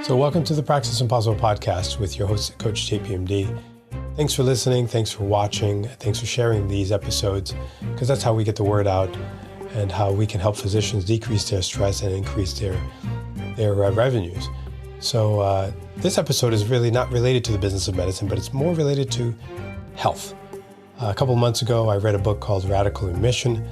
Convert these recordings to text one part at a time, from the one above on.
So welcome to the Practice Impossible podcast with your host, Coach JPMD. Thanks for listening. Thanks for watching. Thanks for sharing these episodes, because that's how we get the word out and how we can help physicians decrease their stress and increase their revenues. So this episode is really not related to the business of medicine, but it's more related to health. A couple of months ago, I read a book called Radical Remission.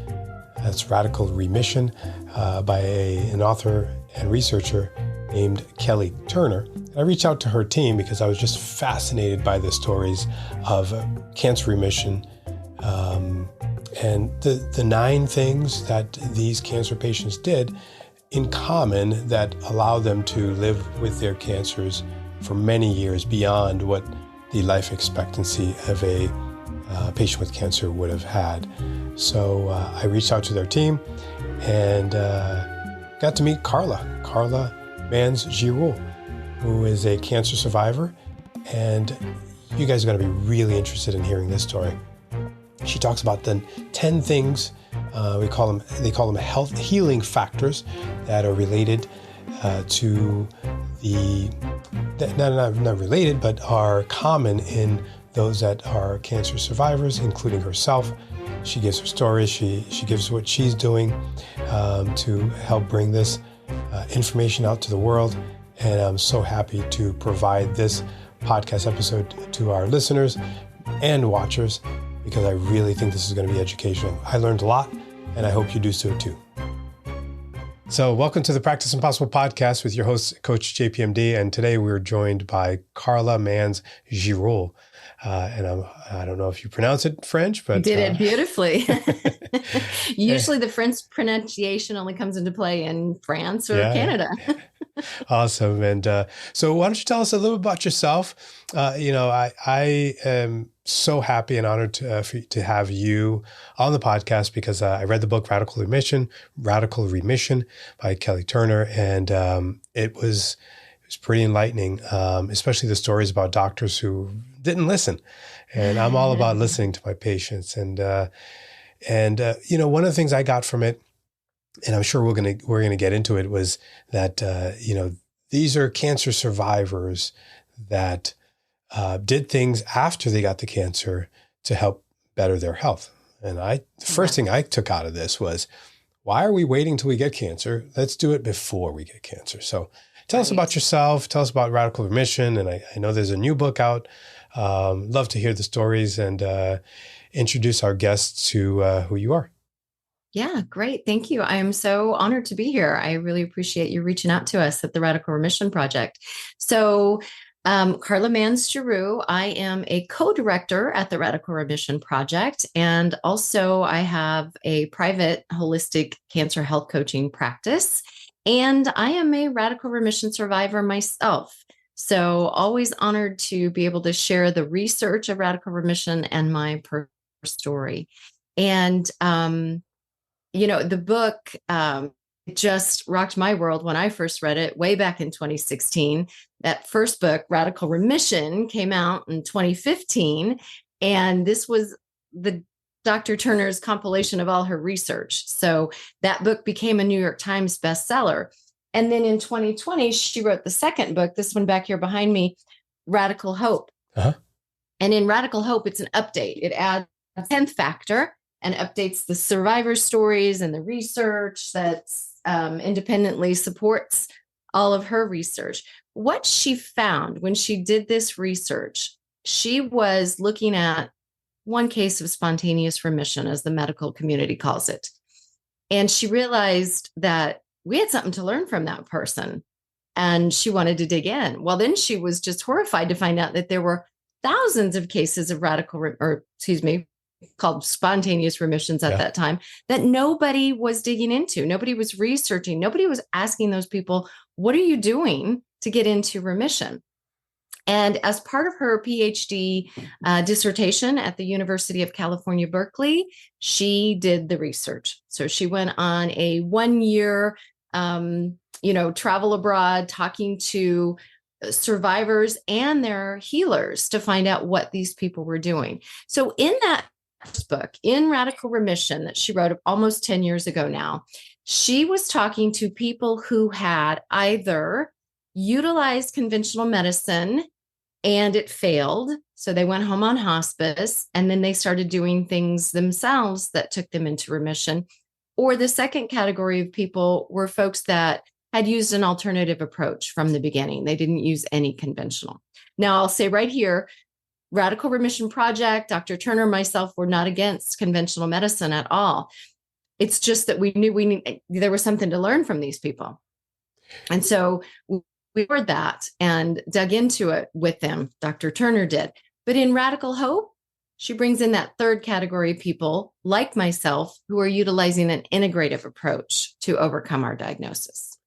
That's Radical Remission by an author and researcher named Kelly Turner. I reached out to her team because I was just fascinated by the stories of cancer remission and the 9 things that these cancer patients did in common that allowed them to live with their cancers for many years beyond what the life expectancy of a patient with cancer would have had. So I reached out to their team and got to meet Karla Mans Giroux, who is a cancer survivor, and you guys are going to be really interested in hearing this story. She talks about the 10 things they call them health healing factors that are related to not related, but are common in those that are cancer survivors, including herself. She gives her story. She gives what she's doing to help bring this information out to the world. And I'm so happy to provide this podcast episode to our listeners and watchers, because I really think this is going to be educational. I learned a lot, and I hope you do so too. So welcome to the Practice Impossible podcast with your host, Coach JPMD. And today we're joined by Karla Mans Giroux. And I don't know if you pronounce it French, but... You did it beautifully. Usually the French pronunciation only comes into play in France or Canada. Awesome. And so why don't you tell us a little about yourself? I am so happy and honored to have you on the podcast, because I read the book Radical Remission by Kelly Turner. And it was pretty enlightening, especially the stories about doctors who didn't listen. And I'm all about listening to my patients. And one of the things I got from it, and I'm sure we're gonna get into it, was that these are cancer survivors that did things after they got the cancer to help better their health. And the first thing I took out of this was, why are we waiting till we get cancer? Let's do it before we get cancer. So tell us about yourself. Tell us about Radical Remission. And I know there's a new book out. Love to hear the stories and introduce our guests to who you are. Yeah, great. Thank you. I am so honored to be here. I really appreciate you reaching out to us at the Radical Remission Project. So Karla Mans Giroux, I am a co-director at the Radical Remission Project. And also I have a private holistic cancer health coaching practice. And I am a radical remission survivor myself. So always honored to be able to share the research of radical remission and my personal story. And, the book just rocked my world when I first read it way back in 2016. That first book, Radical Remission, came out in 2015. And this was the Dr. Turner's compilation of all her research. So that book became a New York Times bestseller. And then in 2020, she wrote the second book, this one back here behind me, Radical Hope. Uh-huh. And in Radical Hope, it's an update. It adds a 10th factor and updates the survivor stories and the research that's independently supports all of her research. What she found when she did this research, she was looking at one case of spontaneous remission, as the medical community calls it. And she realized that we had something to learn from that person, and she wanted to dig in. Well, then she was just horrified to find out that there were thousands of cases of called spontaneous remissions at that time that nobody was digging into. Nobody was researching. Nobody was asking those people, what are you doing to get into remission? And as part of her PhD dissertation at the University of California, Berkeley, she did the research. So she went on a 1-year, travel abroad, talking to survivors and their healers to find out what these people were doing. So in that book, in Radical Remission, that she wrote almost 10 years ago now, she was talking to people who had either utilized conventional medicine and it failed. So they went home on hospice, and then they started doing things themselves that took them into remission. Or the second category of people were folks that had used an alternative approach from the beginning. They didn't use any conventional. Now, I'll say right here, Radical Remission Project, Dr. Turner, myself, were not against conventional medicine at all. It's just that we knew there was something to learn from these people. And so we heard that and dug into it with them. Dr. Turner did. But in Radical Hope, she brings in that third category of people like myself who are utilizing an integrative approach to overcome our diagnosis.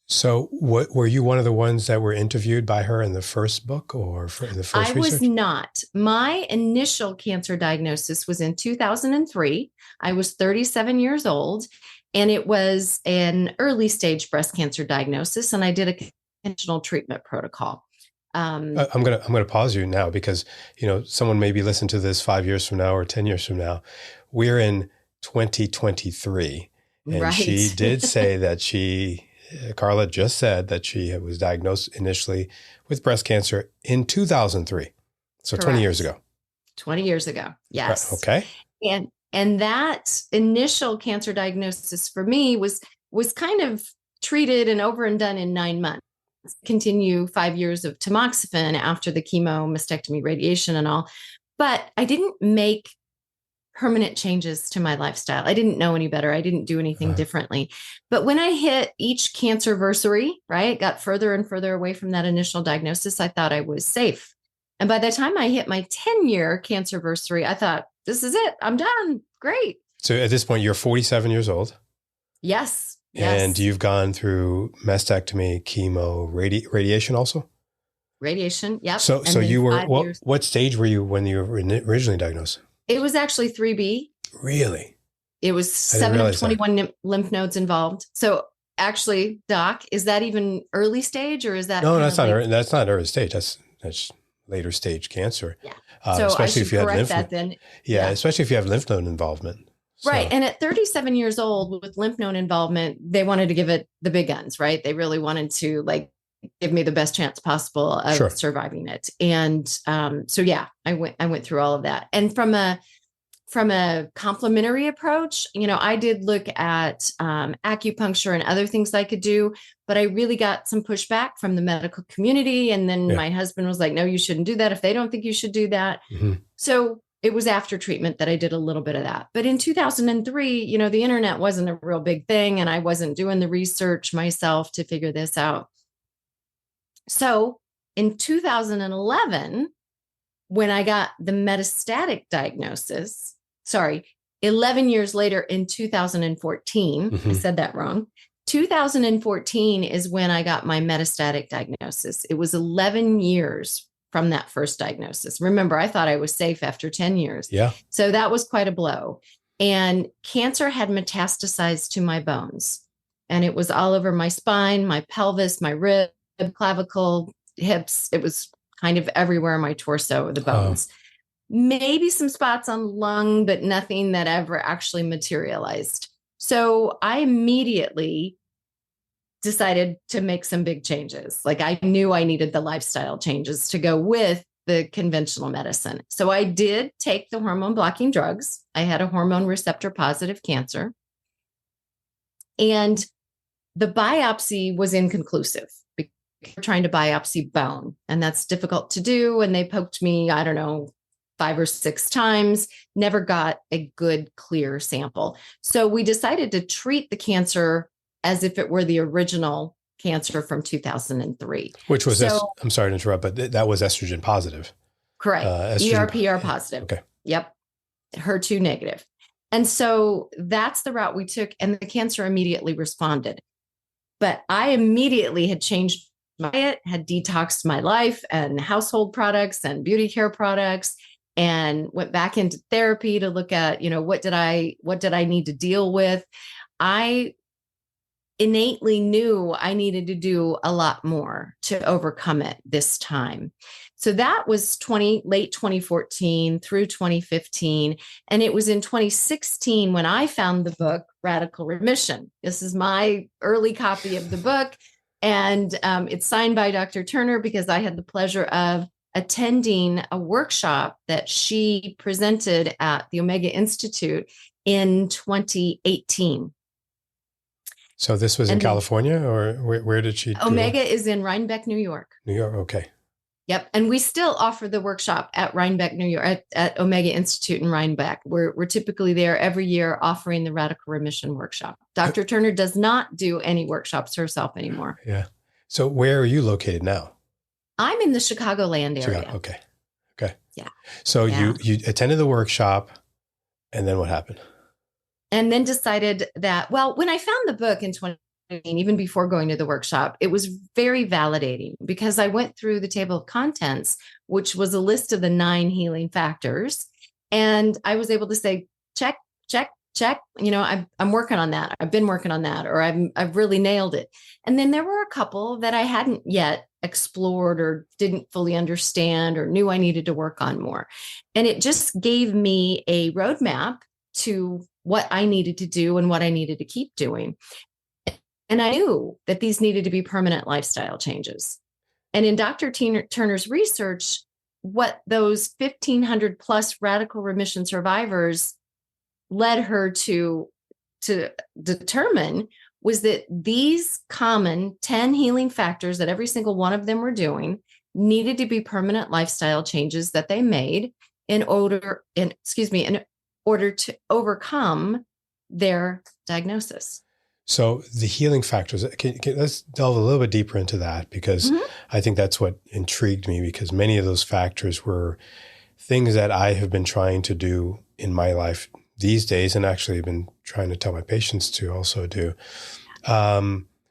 So were you one of the ones that were interviewed by her in the first book or in the first research? I was not. My initial cancer diagnosis was in 2003. I was 37 years old, and it was an early stage breast cancer diagnosis, and I did a conventional treatment protocol. I'm gonna pause you now because someone may be listening to this 5 years from now or 10 years from now. We're in 2023, and right. She did say that Karla just said that she was diagnosed initially with breast cancer in 2003. So Correct. 20 years ago. 20 years ago. Yes. Okay. And that initial cancer diagnosis for me was kind of treated and over and done in 9 months. Continue 5 years of tamoxifen after the chemo, mastectomy, radiation and all. But I didn't make permanent changes to my lifestyle. I didn't know any better. I didn't do anything differently. But when I hit each cancerversary, right, got further and further away from that initial diagnosis, I thought I was safe. And by the time I hit my 10-year cancerversary, I thought, this is it. I'm done. Great. So at this point, you're 47 years old. Yes. And you've gone through mastectomy, chemo, radiation also? Radiation, yep. So you were, what stage were you when you were originally diagnosed? It was actually 3B. Really? It was 7 of 21 lymph nodes involved. So actually, Doc, is that even early stage or is that? No, that's not early stage. That's later stage cancer. Yeah. So especially if you have lymph that then. Yeah, especially if you have lymph node involvement. So. Right. And at 37 years old with lymph node involvement, they wanted to give it the big guns, right? They really wanted to give me the best chance possible of surviving it. And so, yeah, I went through all of that. And from a complementary approach, I did look at acupuncture and other things I could do, but I really got some pushback from the medical community. And then my husband was like, no, you shouldn't do that if they don't think you should do that. Mm-hmm. So it was after treatment that I did a little bit of that. But in 2003, the internet wasn't a real big thing, and I wasn't doing the research myself to figure this out. So in 2011, when I got the metastatic diagnosis, 11 years later in 2014, I said that wrong. 2014 is when I got my metastatic diagnosis. It was 11 years from that first diagnosis. Remember, I thought I was safe after 10 years. Yeah. So that was quite a blow. And cancer had metastasized to my bones. And it was all over my spine, my pelvis, my rib, clavicle, hips. It was kind of everywhere in my torso, the bones. Maybe some spots on lung, but nothing that ever actually materialized. So I immediately decided to make some big changes. I knew I needed the lifestyle changes to go with the conventional medicine. So I did take the hormone blocking drugs. I had a hormone receptor positive cancer. And the biopsy was inconclusive. We're trying to biopsy bone, and that's difficult to do. And they poked me, 5 or 6 times, never got a good, clear sample. So we decided to treat the cancer as if it were the original cancer from 2003. Which was, I'm sorry to interrupt, but that was estrogen positive. Correct. ER/PR positive. Okay. Yep. HER2 negative. And so that's the route we took, and the cancer immediately responded. But I immediately had changed my diet, had detoxed my life and household products and beauty care products, and went back into therapy to look at, what did I need to deal with? I innately knew I needed to do a lot more to overcome it this time. So that was late 2014 through 2015. And it was in 2016 when I found the book, Radical Remission. This is my early copy of the book. And it's signed by Dr. Turner because I had the pleasure of attending a workshop that she presented at the Omega Institute in 2018. So this was in California, or where did she do Omega is in Rhinebeck, New York. New York, okay. Yep. And we still offer the workshop at Rhinebeck, New York, at Omega Institute in Rhinebeck. We're typically there every year offering the Radical Remission Workshop. Dr. Turner does not do any workshops herself anymore. Yeah. So where are you located now? I'm in the Chicagoland area. Chicago. Okay. Okay. Yeah. So you attended the workshop, and then what happened? And then decided that, well, when I found the book in 2018, even before going to the workshop, it was very validating because I went through the table of contents, which was a list of the 9 healing factors. And I was able to say, check, check, check. You know, I'm working on that. I've been working on that, or I've really nailed it. And then there were a couple that I hadn't yet explored or didn't fully understand or knew I needed to work on more. And it just gave me a roadmap to what I needed to do and what I needed to keep doing. And I knew that these needed to be permanent lifestyle changes. And in Dr. Turner's research, what those 1,500 plus radical remission survivors led her to determine was that these common 10 healing factors that every single one of them were doing needed to be permanent lifestyle changes that they made in order to overcome their diagnosis. So the healing factors, let's delve a little bit deeper into that, because I think that's what intrigued me, because many of those factors were things that I have been trying to do in my life these days, and actually have been trying to tell my patients to also do.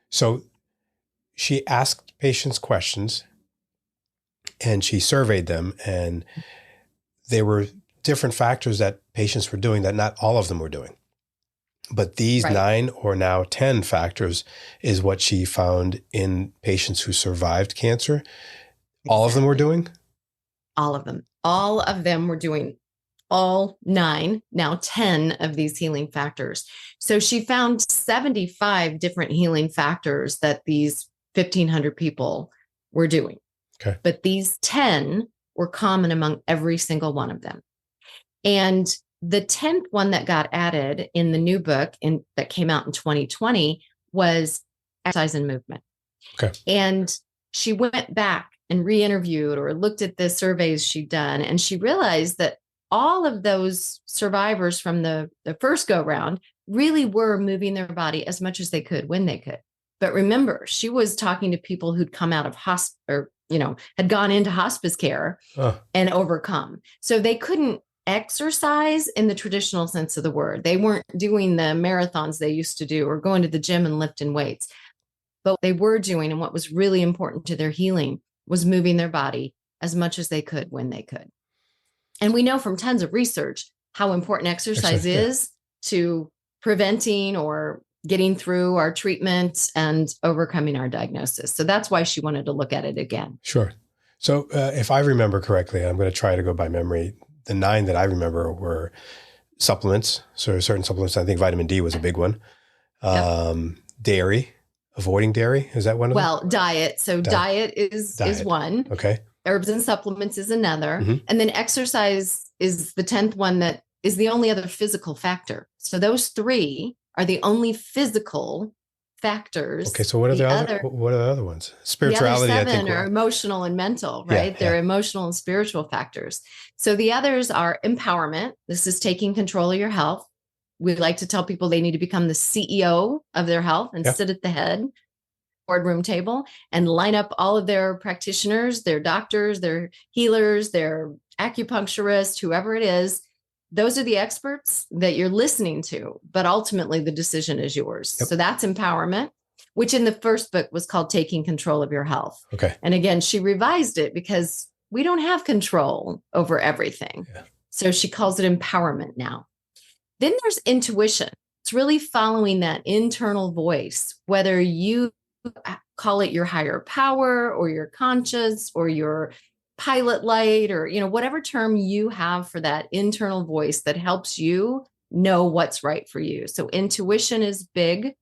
So she asked patients questions and she surveyed them, and there were different factors that patients were doing that not all of them were doing. But these 9 or now 10 factors is what she found in patients who survived cancer. Exactly. All of them were doing? All of them. All of them were doing all 9, now 10 of these healing factors. So she found 75 different healing factors that these 1,500 people were doing. Okay. But these 10 were common among every single one of them. And the 10th one that got added in the new book that came out in 2020 was exercise and movement. Okay. And she went back and re-interviewed or looked at the surveys she'd done, and she realized that all of those survivors from the first go round really were moving their body as much as they could when they could. But remember, she was talking to people who'd come out of had gone into hospice care and overcome. So they couldn't exercise in the traditional sense of the word. They weren't doing the marathons they used to do or going to the gym and lifting weights. But they were doing, and what was really important to their healing, was moving their body as much as they could when they could. And we know from tons of research how important exercise is to preventing or getting through our treatment and overcoming our diagnosis. So that's why she wanted to look at it again. Sure. So if I remember correctly, I'm going to try to go by memory, the 9 that I remember were supplements. So certain supplements, I think vitamin D was a big one. Dairy, avoiding dairy. Is that one of them? Well, diet. So diet is one. Okay. Herbs and supplements is another. And then exercise is the 10th one that is the only other physical factor. So those 3 are the only physical factors. Okay. So what are the other ones? Spirituality. The other 7 are emotional and mental, right? They're emotional and spiritual factors. So the others are empowerment. This is taking control of your health. We like to tell people they need to become the CEO of their health and sit at the head boardroom table and line up all of their practitioners, their doctors, their healers, their acupuncturists, whoever it is. Those are the experts that you're listening to, but ultimately the decision is yours. Yep. So that's empowerment, which in the first book was called Taking Control of Your Health. Okay. And again, she revised it because we don't have control over everything. Yeah. So she calls it empowerment now. Then there's intuition. It's really following that internal voice, whether you call it your higher power or your conscience or your pilot light or, whatever term you have for that internal voice that helps you know what's right for you. So intuition is big.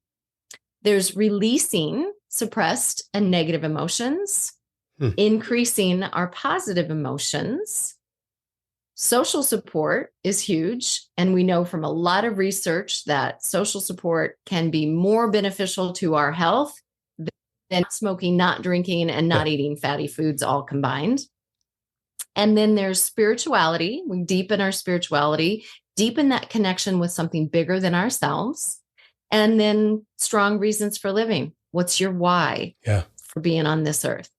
There's releasing. suppressed and negative emotions, Hmm. increasing our positive emotions. Social support is huge. And we know from a lot of research that social support can be more beneficial to our health than smoking, not drinking, and not eating fatty foods all combined. And then there's spirituality. We deepen our spirituality, deepen that connection with something bigger than ourselves. And then strong reasons for living. What's your why for being on this earth?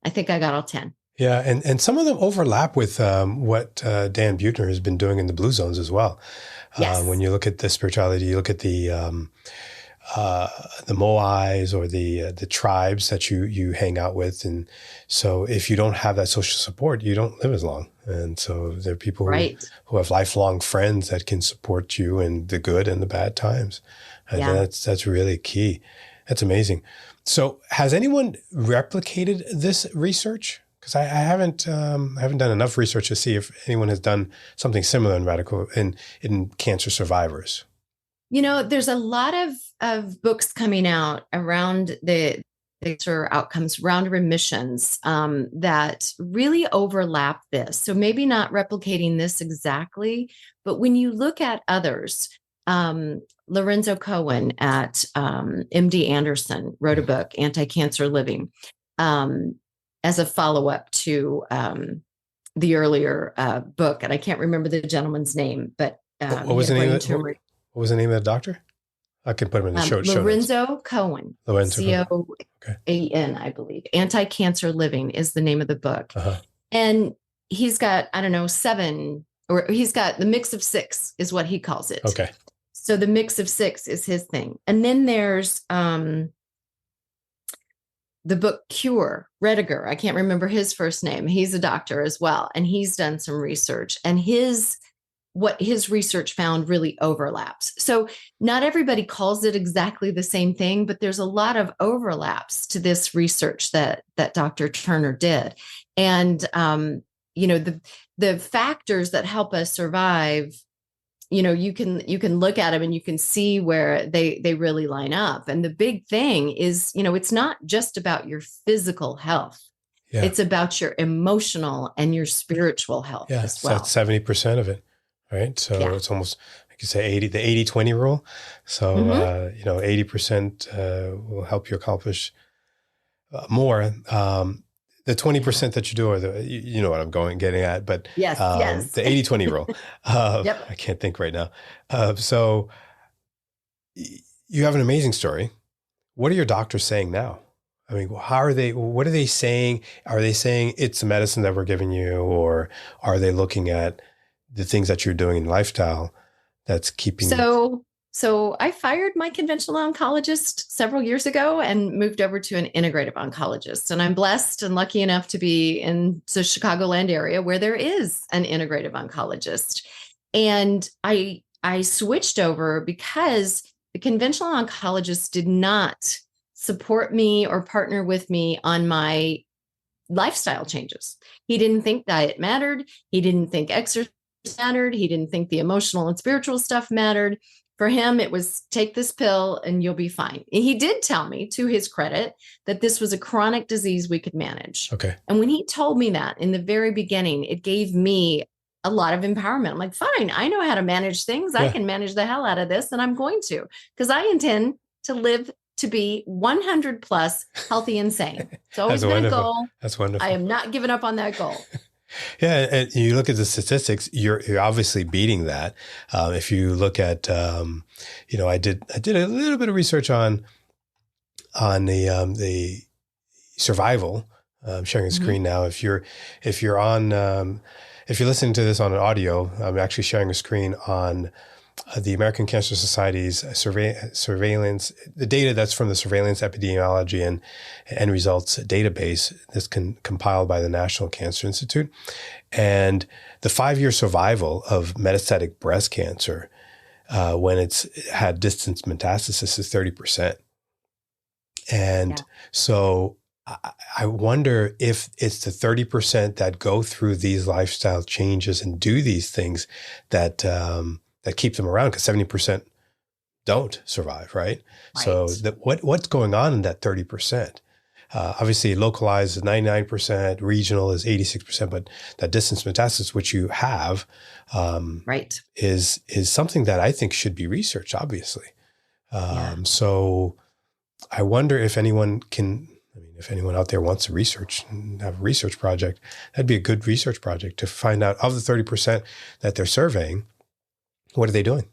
I think I got all 10. Yeah, and some of them overlap with what Dan Buettner has been doing in the Blue Zones as well. Yes. When you look at the spirituality, you look at the Moais or the tribes that you hang out with, and so if you don't have that social support, you don't live as long. And so there are people who have lifelong friends that can support you in the good and the bad times. And that's really key. That's amazing. So has anyone replicated this research? Because I haven't done enough research to see if anyone has done something similar in cancer survivors. You know, there's a lot of books coming out around the cancer outcomes, around remissions, that really overlap this. So maybe not replicating this exactly, but when you look at others, Lorenzo Cohen at MD Anderson wrote a book, Anti-Cancer Living, as a follow-up to the earlier book. And I can't remember the gentleman's name, but what was the name of what was the name of the doctor? I can put him in the show notes. Lorenzo Cohen. C-O-A-N, I believe. Anti-Cancer Living is the name of the book. And he's got, I don't know, 7, or he's got the mix of 6 is what he calls it. Okay. So the mix of 6 is his thing. And then there's the book Cure, Rediger. I can't remember his first name. He's a doctor as well. And he's done some research, and what his research found really overlaps. So not everybody calls it exactly the same thing, but there's a lot of overlaps to this research that Dr. Turner did. And, you know, the factors that help us survive, you know, you can look at them and you can see where they really line up. And the big thing is, you know, it's not just about your physical health. Yeah. It's about your emotional and your spiritual health as well. That's 70% of it. Right. So it's almost, like you say, the 80-20 rule. So, you know, 80% will help you accomplish more. The 20% that you do are you know what I'm getting at, but the 80-20 rule. I can't think right now. So you have an amazing story. What are your doctors saying now? I mean, what are they saying? Are they saying it's the medicine that we're giving you, or are they looking at the things that you're doing in lifestyle that's keeping you? So I fired my conventional oncologist several years ago and moved over to an integrative oncologist. And I'm blessed and lucky enough to be in the Chicagoland area where there is an integrative oncologist. And I switched over because the conventional oncologist did not support me or partner with me on my lifestyle changes. He didn't think diet mattered. He didn't think exercise mattered. He didn't think the emotional and spiritual stuff mattered. For him, it was take this pill and you'll be fine. And he did tell me, to his credit, that this was a chronic disease we could manage. Okay. And when he told me that in the very beginning, it gave me a lot of empowerment. I'm like, fine, I know how to manage things. I can manage the hell out of this, and I'm going to, because I intend to live to be 100 plus healthy and sane. It's always been a goal. That's wonderful. I am not giving up on that goal. Yeah, and you look at the statistics, you're obviously beating that. If you look at, you know, I did a little bit of research on the survival. I'm sharing a screen now. If you're listening to this on an audio, I'm actually sharing a screen on the American Cancer Society's surveillance, the data that's from the surveillance epidemiology and results database that's compiled by the National Cancer Institute. And the 5-year survival of metastatic breast cancer, when it's had distant metastasis, is 30%. And so I wonder if it's the 30% that go through these lifestyle changes and do these things that keep them around, because 70% don't survive, right? So Right. what's going on in that 30%? Obviously, localized is 99%, regional is 86%, but that distance metastasis, which you have, Right. is something that I think should be researched, obviously. Yeah. So I wonder if anyone can, I mean, if anyone out there wants to research and have a research project, that'd be a good research project to find out of the 30% that they're surveying, what are they doing?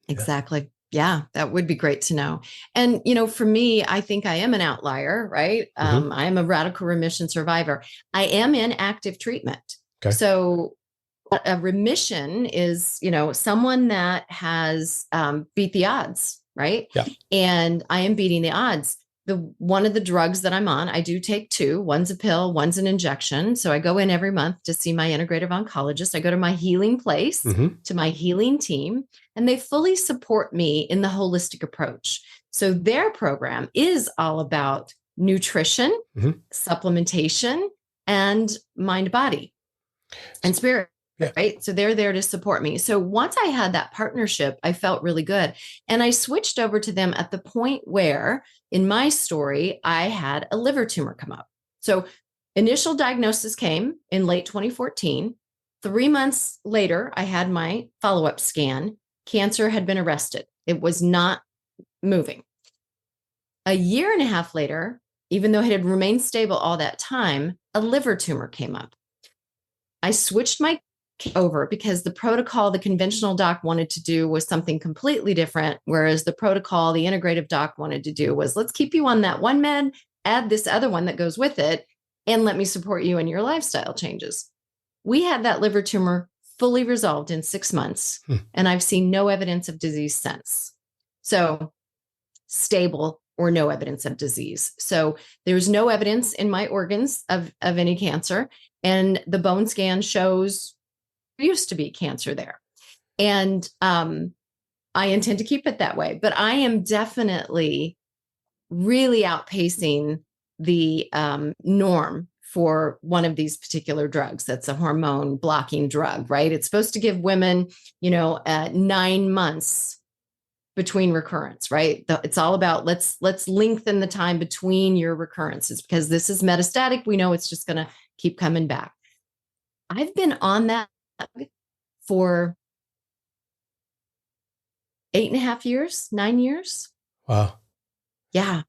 Yeah. Exactly. Yeah, that would be great to know. And, for me, I think I am an outlier, right? Mm-hmm. I am a radical remission survivor. I am in active treatment. Okay. So a remission is, someone that has beat the odds, right? Yeah. And I am beating the odds. One of the drugs that I'm on, I do take two. One's a pill, one's an injection. So I go in every month to see my integrative oncologist. I go to my healing place, Mm-hmm. to my healing team, and they fully support me in the holistic approach. So their program is all about nutrition, Mm-hmm. supplementation, and mind, body, and spirit. Yeah. Right. So they're there to support me. So once I had that partnership, I felt really good. And I switched over to them at the point where, in my story, I had a liver tumor come up. So initial diagnosis came in late 2014. 3 months later, I had my follow-up scan. Cancer had been arrested. It was not moving. A year and a half later, even though it had remained stable all that time, a liver tumor came up. I switched my over because the protocol the conventional doc wanted to do was something completely different, whereas the protocol the integrative doc wanted to do was, let's keep you on that one med, add this other one that goes with it, and let me support you in your lifestyle changes. We had that liver tumor fully resolved in 6 months, and I've seen no evidence of disease since. So stable or no evidence of disease. So there's no evidence in my organs of any cancer, and the bone scan shows there used to be cancer there. And I intend to keep it that way. But I am definitely really outpacing the norm for one of these particular drugs. That's a hormone blocking drug, right? It's supposed to give women, 9 months between recurrence, right? It's all about let's lengthen the time between your recurrences, because this is metastatic. We know it's just going to keep coming back. I've been on that for 8.5 years, 9 years. Wow. Yeah.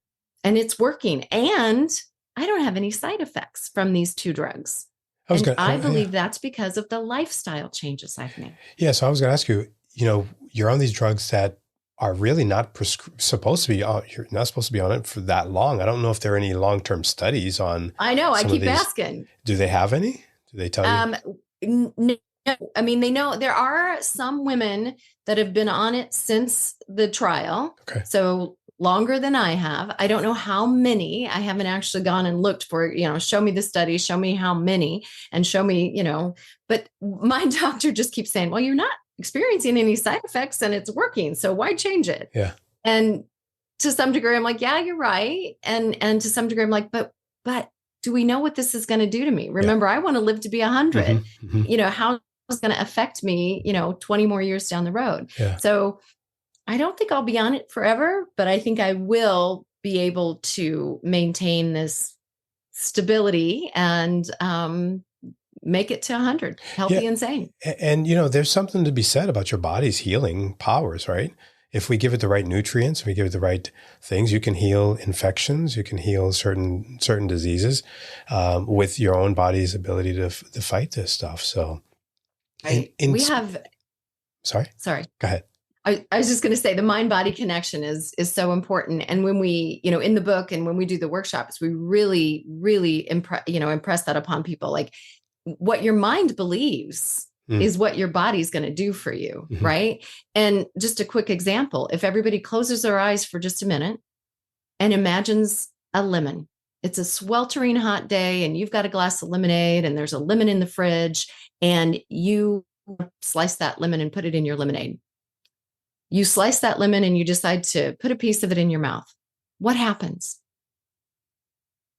And it's working. And I don't have any side effects from these two drugs. I believe that's because of the lifestyle changes I've made. Yeah. So I was going to ask you, you're on these drugs that are really not supposed to be on, you're not supposed to be on it for that long. I don't know if there are any long-term studies on. I know. I keep asking. Do they have any? Do they tell you? No. I mean, they know there are some women that have been on it since the trial. Okay. So longer than I have. I don't know how many. I haven't actually gone and looked for, show me the study, show me how many, and show me, but my doctor just keeps saying, well, you're not experiencing any side effects and it's working. So why change it? Yeah. And to some degree, I'm like, yeah, you're right. And to some degree, I'm like, but do we know what this is going to do to me? Remember, I want to live to be 100. Mm-hmm. Mm-hmm. How is going to affect me, 20 more years down the road. Yeah. So I don't think I'll be on it forever, but I think I will be able to maintain this stability and make it to 100, healthy and sane. And, there's something to be said about your body's healing powers, right? If we give it the right nutrients, we give it the right things, you can heal infections, you can heal certain diseases with your own body's ability to fight this stuff. So Sorry. Go ahead. I was just going to say the mind-body connection is so important. And when we, in the book and when we do the workshops, we really, really impress that upon people. Like, what your mind believes is what your body's going to do for you. Mm-hmm. Right. And just a quick example, if everybody closes their eyes for just a minute and imagines a lemon, it's a sweltering hot day and you've got a glass of lemonade and there's a lemon in the fridge and you slice that lemon and put it in your lemonade. You slice that lemon and you decide to put a piece of it in your mouth. What happens?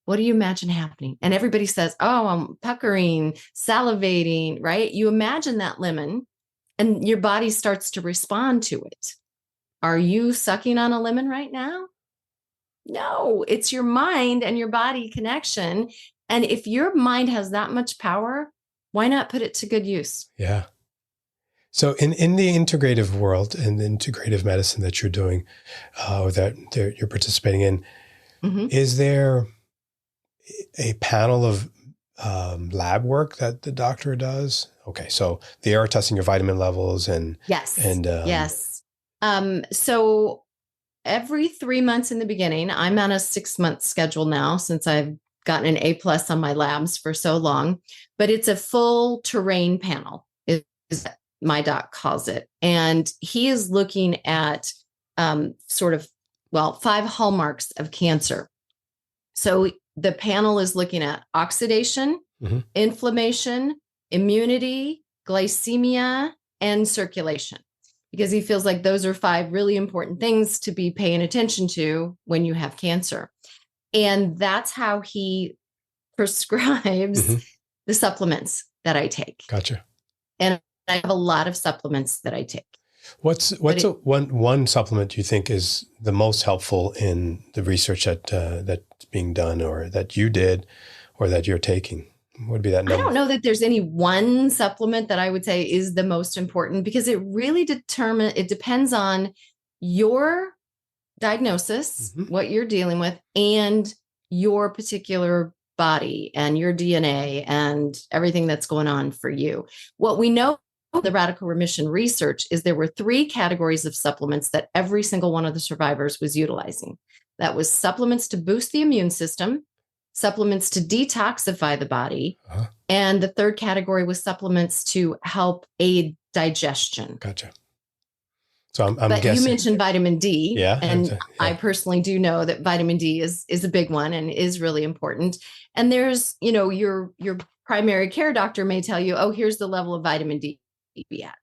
What do you imagine happening? And everybody says, oh, I'm puckering, salivating, right? You imagine that lemon and your body starts to respond to it. Are you sucking on a lemon right now? No, it's your mind and your body connection. And if your mind has that much power, why not put it to good use? Yeah. So in the integrative world and the integrative medicine that you're doing, or that you're participating in, is there a panel of lab work that the doctor does? Okay, so they are testing your vitamin levels yes. Yes. So every 3 months in the beginning, I'm on a 6-month schedule now since I've gotten an A+ on my labs for so long, but it's a full terrain panel, is my doc calls it. And he is looking at sort of, 5 hallmarks of cancer. So the panel is looking at oxidation, inflammation, immunity, glycemia, and circulation, because he feels like those are 5 really important things to be paying attention to when you have cancer. And that's how he prescribes the supplements that I take. Gotcha. And I have a lot of supplements that I take. What's one supplement you think is the most helpful in the research that's being done, or that you did, or that you're taking? What would be that number? I don't know that there's any one supplement that I would say is the most important, because it really depends on your diagnosis, what you're dealing with, and your particular body and your DNA and everything that's going on for you. What we know, the radical remission research, is there were 3 categories of supplements that every single one of the survivors was utilizing. That was supplements to boost the immune system, supplements to detoxify the body, and the 3rd category was supplements to help aid digestion. Gotcha. So I'm but guessing. You mentioned vitamin D, yeah, and I personally do know that vitamin D is a big one and is really important. And there's, your primary care doctor may tell you, oh, here's the level of vitamin D be at.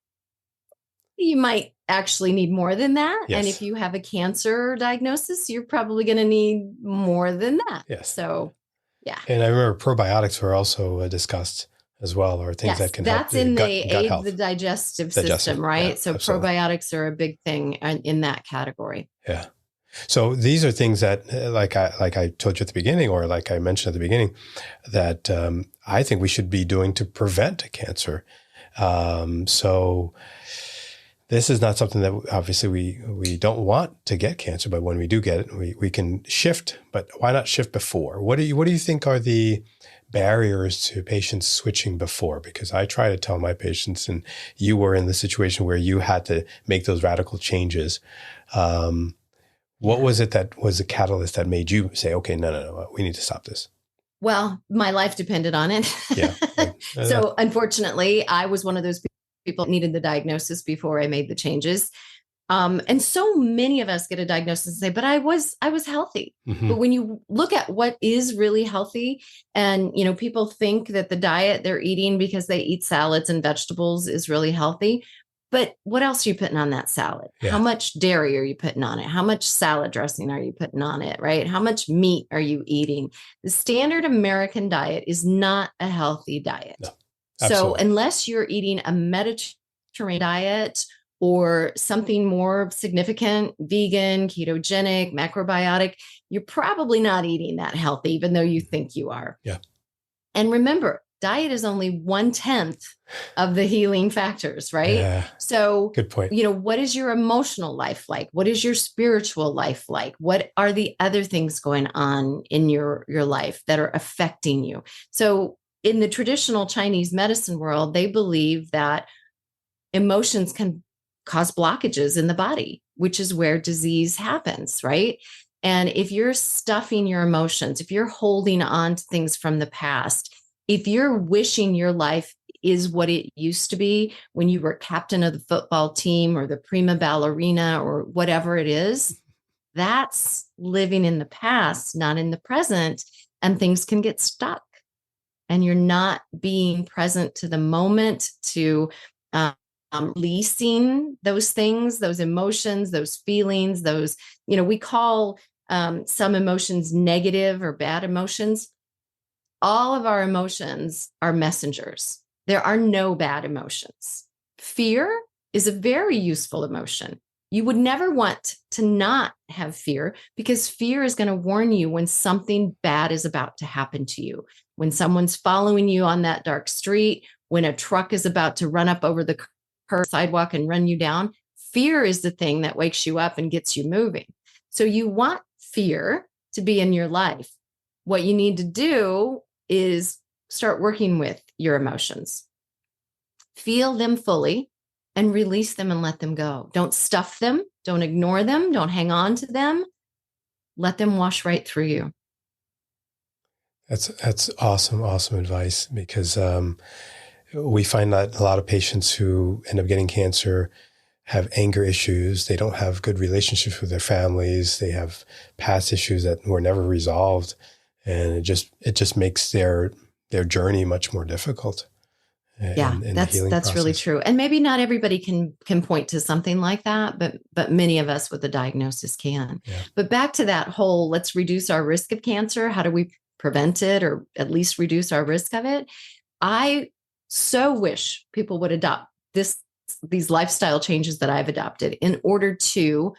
You might actually need more than that. Yes. And if you have a cancer diagnosis, you're probably going to need more than that. Yes. So, yeah. And I remember probiotics were also discussed as well, or things that can help. That's in the aid the digestive system, right? Yeah, so absolutely. Probiotics are a big thing in that category. Yeah. So these are things that, like I told you at the beginning, or like I mentioned at the beginning, that I think we should be doing to prevent cancer. So this is not something that obviously we don't want to get cancer, but when we do get it, we can shift. But why not shift before? What do you think are the barriers to patients switching before? Because I try to tell my patients, and you were in the situation where you had to make those radical changes. What was it that was the catalyst that made you say, okay, no, we need to stop this? Well, my life depended on it. Yeah. So unfortunately, I was one of those people that needed the diagnosis before I made the changes. And so many of us get a diagnosis and say, but I was healthy. But when you look at what is really healthy, and, people think that the diet they're eating because they eat salads and vegetables is really healthy. But what else are you putting on that salad? Yeah. How much dairy are you putting on it? How much salad dressing are you putting on it, right? How much meat are you eating? The standard American diet is not a healthy diet. No, so unless you're eating a Mediterranean diet or something more significant, vegan, ketogenic, macrobiotic, you're probably not eating that healthy, even though you think you are. Yeah. And remember, diet is only 1/10 of the healing factors, right? Yeah. So, good point. What is your emotional life like? What is your spiritual life like? What are the other things going on in your life that are affecting you? So in the traditional Chinese medicine world, they believe that emotions can cause blockages in the body, which is where disease happens, right? And if you're stuffing your emotions, if you're holding on to things from the past, if you're wishing your life is what it used to be when you were captain of the football team or the prima ballerina or whatever it is, that's living in the past, not in the present. And things can get stuck. And you're not being present to the moment, to releasing those things, those emotions, those feelings, those, we call some emotions negative or bad emotions. All of our emotions are messengers. There are no bad emotions. Fear is a very useful emotion. You would never want to not have fear, because fear is going to warn you when something bad is about to happen to you. When someone's following you on that dark street, when a truck is about to run up over the sidewalk and run you down, fear is the thing that wakes you up and gets you moving. So you want fear to be in your life. What you need to do is start working with your emotions. Feel them fully and release them and let them go. Don't stuff them. Don't ignore them. Don't hang on to them. Let them wash right through you. That's awesome advice, because we find that a lot of patients who end up getting cancer have anger issues. They don't have good relationships with their families. They have past issues that were never resolved, and it just makes their journey much more difficult. Yeah, that's really true. And maybe not everybody can point to something like that, but many of us with a diagnosis can. Yeah. But back to that whole, let's reduce our risk of cancer. How do we prevent it, or at least reduce our risk of it? I so wish people would adopt these lifestyle changes that I've adopted in order to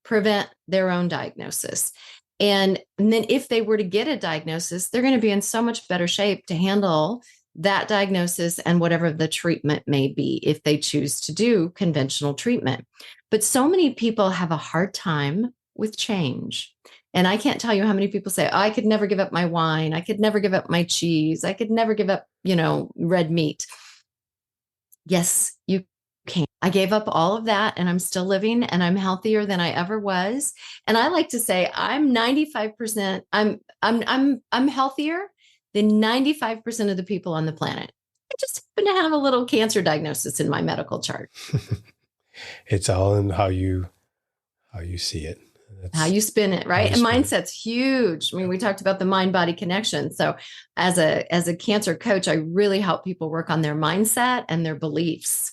prevent their own diagnosis. And then if they were to get a diagnosis, they're going to be in so much better shape to handle that diagnosis and whatever the treatment may be, if they choose to do conventional treatment. But so many people have a hard time with change. And I can't tell you how many people say, oh, I could never give up my wine. I could never give up my cheese. I could never give up, red meat. Yes, you can. I gave up all of that, and I'm still living, and I'm healthier than I ever was. And I like to say I'm 95%, I'm healthier than 95% of the people on the planet. I just happen to have a little cancer diagnosis in my medical chart. It's all in how you see it. How you spin it, right? And mindset's huge. I mean, we talked about the mind-body connection. So as a cancer coach, I really help people work on their mindset and their beliefs.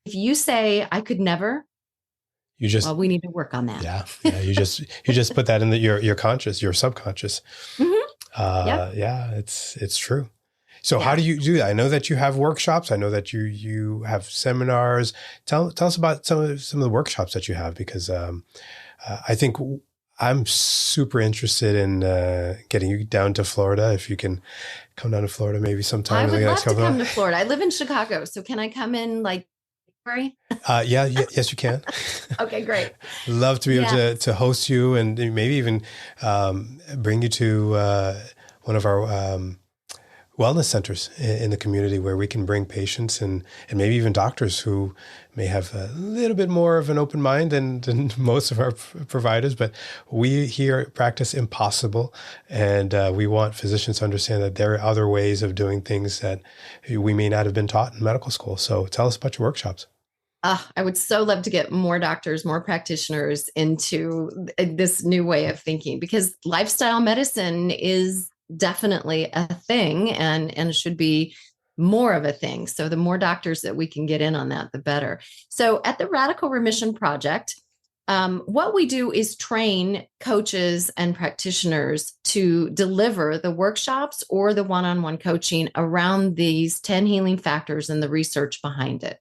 If you say, I could never, well, we need to work on that. Yeah. You just put that in your conscious, your subconscious. Mm-hmm. Yep. Yeah, it's true. So how do you do that? I know that you have workshops. I know that you have seminars. Tell us about some of the workshops that you have, because I think I'm super interested in getting you down to Florida. If you can come down to Florida maybe sometime. I would love to come to Florida. I live in Chicago. So can I come in February? Yes, you can. Okay, great. Love to be able to host you, and maybe even bring you to one of our wellness centers in the community, where we can bring patients and maybe even doctors who may have a little bit more of an open mind than most of our providers. But we here practice impossible, and we want physicians to understand that there are other ways of doing things that we may not have been taught in medical school. So tell us about your workshops. I would so love to get more doctors, more practitioners into this new way of thinking, because lifestyle medicine is definitely a thing, and should be more of a thing. So the more doctors that we can get in on that, the better. So at the Radical Remission Project, what we do is train coaches and practitioners to deliver the workshops or the one-on-one coaching around these 10 healing factors and the research behind it.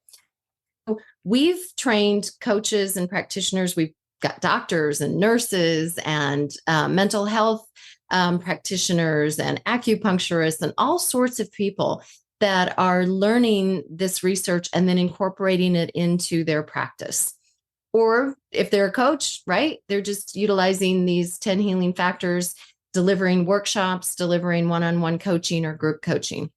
We've trained coaches and practitioners. We've got doctors and nurses and mental health practitioners and acupuncturists and all sorts of people that are learning this research and then incorporating it into their practice. Or if they're a coach, right, they're just utilizing these 10 healing factors, delivering workshops, delivering one-on-one coaching or group coaching.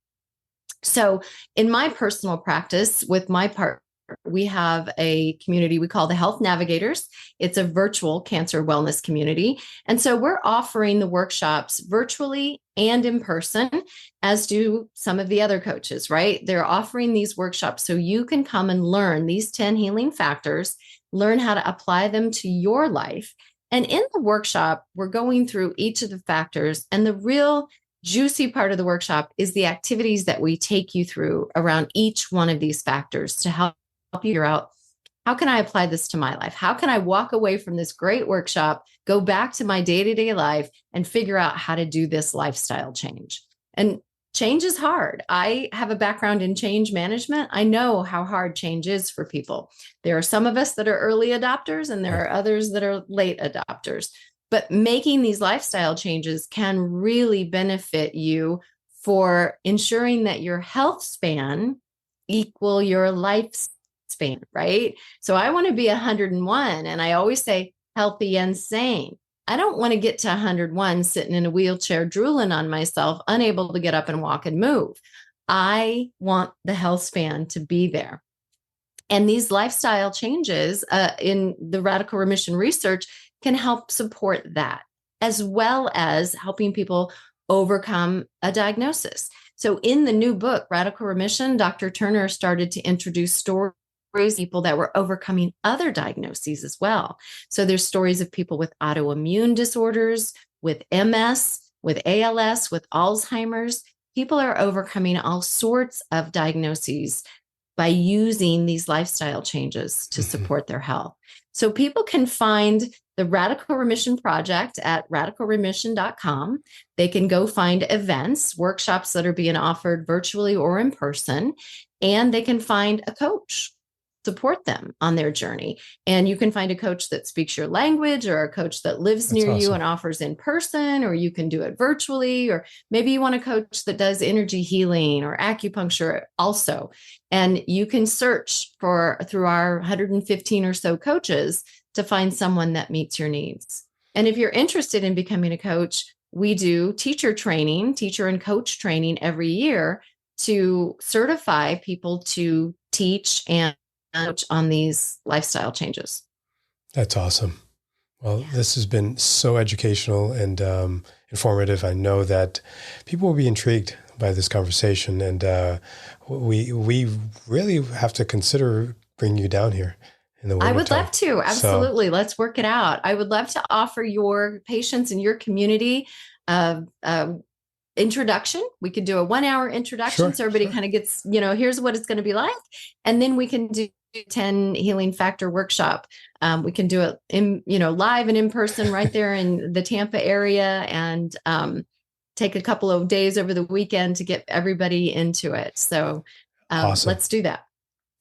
So in my personal practice with my partner, we have a community we call the Health Navigators. It's a virtual cancer wellness community. And so we're offering the workshops virtually and in person, as do some of the other coaches, right? They're offering these workshops so you can come and learn these 10 healing factors, learn how to apply them to your life. And in the workshop, we're going through each of the factors, and the real juicy part of the workshop is the activities that we take you through around each one of these factors to help you figure out, how can I apply this to my life? How can I walk away from this great workshop, go back to my day-to-day life, and figure out how to do this lifestyle change? And change is hard. I have a background in change management. I know how hard change is for people. There are some of us that are early adopters, and there are others that are late adopters. But making these lifestyle changes can really benefit you for ensuring that your health span equal your lifespan, right? So I want to be 101, and I always say healthy and sane. I don't want to get to 101 sitting in a wheelchair, drooling on myself, unable to get up and walk and move. I want the health span to be there. And these lifestyle changes in the radical remission research can help support that, as well as helping people overcome a diagnosis. So in the new book, Radical Remission, Dr. Turner started to introduce stories of people that were overcoming other diagnoses as well. So there's stories of people with autoimmune disorders, with MS, with ALS, with Alzheimer's. People are overcoming all sorts of diagnoses by using these lifestyle changes to support their health. So people can find the Radical Remission Project at radicalremission.com. They can go find events, workshops that are being offered virtually or in person, and they can find a coach, support them on their journey. And you can find a coach that speaks your language, or a coach that lives near you and offers in person, or you can do it virtually, or maybe you want a coach that does energy healing or acupuncture also. And you can search through our 115 or so coaches to find someone that meets your needs. And if you're interested in becoming a coach, we do teacher and coach training every year to certify people to teach and coach on these lifestyle changes. That's awesome. Well, this has been so educational and informative. I know that people will be intrigued by this conversation, and we really have to consider bringing you down here in the winter. I would love to. Absolutely. So, let's work it out. I would love to offer your patients in your community introduction. We could do a 1-hour introduction, so everybody kind of gets, here's what it's going to be like. And then we can do 10 healing factor workshop. We can do it live and in person right there in the Tampa area, and take a couple of days over the weekend to get everybody into it. So awesome. Let's do that.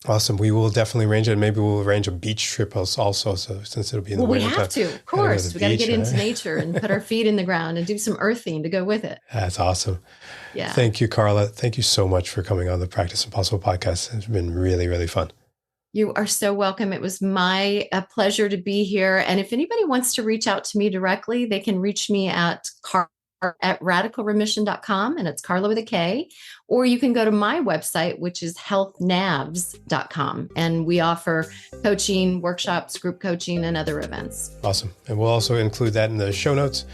Awesome. We will definitely arrange it. Maybe we'll arrange a beach trip also. So since it'll be in the winter, we have to, of course. We got to get into nature and put our feet in the ground and do some earthing to go with it. That's awesome. Yeah. Thank you, Karla. Thank you so much for coming on the Practice Impossible podcast. It's been really, really fun. You are so welcome. It was my pleasure to be here. And if anybody wants to reach out to me directly, they can reach me at radicalremission.com, and it's Karla with a K, or you can go to my website, which is healthnavs.com. And we offer coaching, workshops, group coaching, and other events. Awesome. And we'll also include that in the show notes.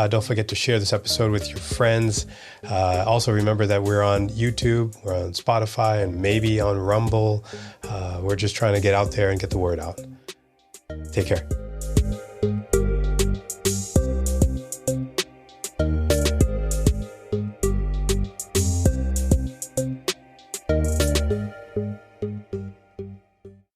Don't forget to share this episode with your friends. Also remember that we're on YouTube, we're on Spotify, and maybe on Rumble. We're just trying to get out there and get the word out. Take care.